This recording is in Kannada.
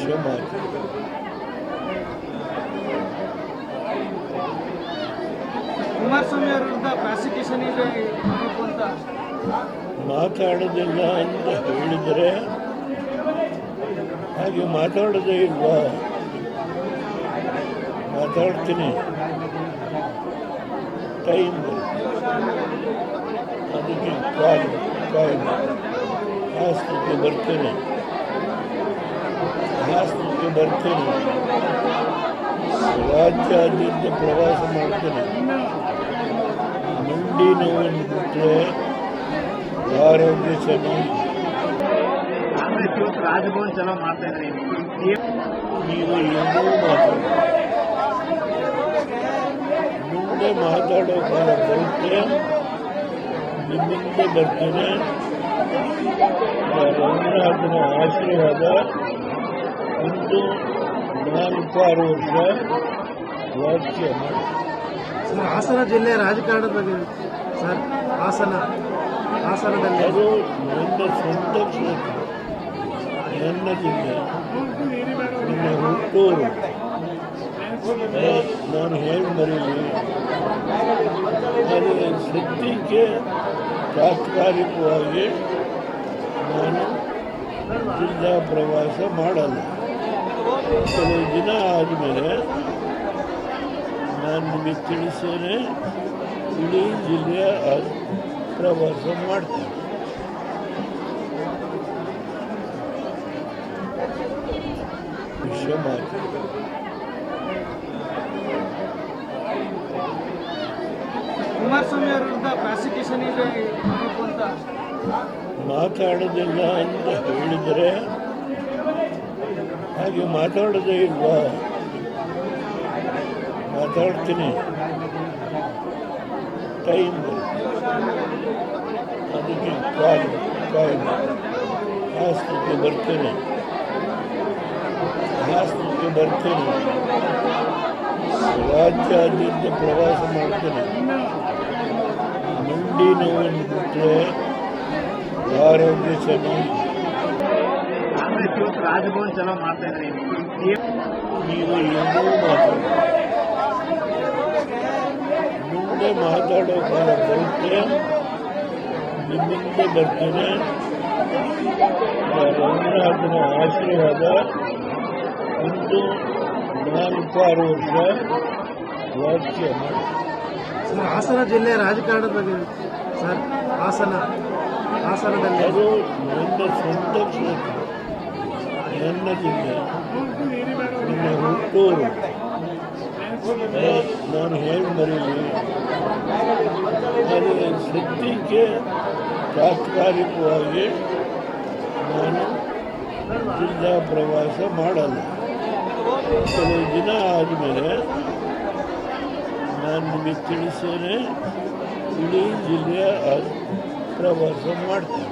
ವಿಷಯವಾಗಿ ಕುಮಾರಸ್ವಾಮಿ ಅವರ ವಿರುದ್ಧ ಪ್ರಾಸಿಕ್ಯೂಷನ್ ಇದೆ ಅಂತ ಮಾತಾಡೋದಿಲ್ಲ ಅಂತ ಹೇಳಿದರೆ ಹಾಗೆ ಮಾತಾಡೋದೇ ಇಲ್ವಾ? ಮಾತಾಡ್ತೀನಿ, ಟೈಮ್ ಅದಕ್ಕೆ ಕಾಯ್ದು ಹಾಸನಕ್ಕೆ ಬರ್ತೇನೆ. ರಾಜ್ಯಾದ್ಯಂತ ಪ್ರವಾಸ ಮಾಡ್ತೇನೆ. ಮಂಡಿ ನೋವನ್ನು ಬಿಟ್ಟರೆ ಆರೋಗ್ಯ ಚೆನ್ನಾಗಿ. ರಾಜಭವನ್ ಚಲೋ ಮಾಡ್ತಾ ಇದ್ದಾರೆ. ನೀವು ಏನೂ ಮುಂದೆ ಮಾತಾಡೋ ಕಾಲ ಬರುತ್ತೆ. ನಿಮ್ಮಿಂದ ಬರ್ತೇನೆ. ರಂಗನಾಥನ ಆಶೀರ್ವಾದ ಇಂದು 4-6 ವರ್ಷ ವಾಕ್ಯ ಮಾಡಿ. ಹಾಸನ ಜಿಲ್ಲೆಯ ರಾಜಕಾರಣದ ಬಗ್ಗೆ ಸರ್, ಹಾಸನದಲ್ಲಿ ಅದು ನನ್ನ ಸ್ವಂತ ಕ್ಷೇತ್ರ, ನನ್ನ ಜಿಲ್ಲೆ, ನನ್ನ ಹುಟ್ಟೂರು. ನಾನು ಹೇಳಿ ಮರೀಲಿ, ಆದರೆ ಸದ್ಯಕ್ಕೆ ತಾತ್ಕಾಲಿಕವಾಗಿ ನಾನು ಜಿಲ್ಲಾ ಪ್ರವಾಸ ಮಾಡಲ್ಲ. ಕೆಲವು ದಿನ ಆದಮೇಲೆ ನಾನು ನಿಮಗೆ ತಿಳಿಸೇನೆ, ಇಡೀ ಜಿಲ್ಲೆಯ ಪ್ರವಾಸ ಮಾಡ್ತೀನಿ. ವಿಷಯ ಮಾಡಿ ಕುಮಾರಸ್ವಾಮಿ ಅವರ ವಿರುದ್ಧ ಪ್ರಾಸಿಕ್ಯೂಷನ್ ಇದೆ ಅಂತ ಮಾತಾಡೋದಿಲ್ಲ ಅಂತ ಹೇಳಿದರೆ ಹಾಗೆ ಮಾತಾಡೋದೇ ಇಲ್ವಾ? ಮಾತಾಡ್ತೀನಿ, ಟೈಮ್ ಅದಕ್ಕೆ ಕಾಯ್ದು ಹಾಸನಕ್ಕೆ ಬರ್ತೇನೆ. ರಾಜ್ಯಾದ್ಯಂತ ಪ್ರವಾಸ ಮಾಡ್ತೇನೆ. ಮಂಡಿ ನೋವನ್ನು ಬಿಟ್ಟರೆ ಆರೋಗ್ಯ ಚೆನ್ನಾಗಿ. ರಾಜಭವನ್ ಚಲೋ ಮಾಡ್ತಾ ಇದ್ದಾರೆ. ನೀವು ಏನೂ ಮುಂದೆ ಮಾತಾಡೋ ಕಾಲ ಬರುತ್ತೆ. ನಿಮ್ಮಿಂದ ಬರ್ತೇನೆ. ರಂಗನಾಥನ ಆಶೀರ್ವಾದ ಇಂದು 4-6 ವರ್ಷ ವಾಕ್ಯ ಮಾಡಿ. ಹಾಸನ ಜಿಲ್ಲೆಯ ರಾಜಕಾರಣದ ಬಗ್ಗೆ ಸರ್, ಹಾಸನದಲ್ಲಿ ಅದು ನನ್ನ ಸ್ವಂತ ಕ್ಷೇತ್ರ, ನನ್ನ ಜಿಲ್ಲೆ, ನನ್ನ ಹುಟ್ಟೂರು. ನಾನು ಹೇಳಿ ಮರೀಲಿ, ಆದರೆ ಸದ್ಯಕ್ಕೆ ತಾತ್ಕಾಲಿಕವಾಗಿ ನಾನು ಜಿಲ್ಲಾ ಪ್ರವಾಸ ಮಾಡಲ್ಲ. ಕೆಲವು ದಿನ ಆದಮೇಲೆ ನಾನು ನಿಮಗೆ ತಿಳಿಸೇನೆ, ಇಡೀ ಜಿಲ್ಲೆಯ ಪ್ರವಾಸ ಮಾಡ್ತೀನಿ.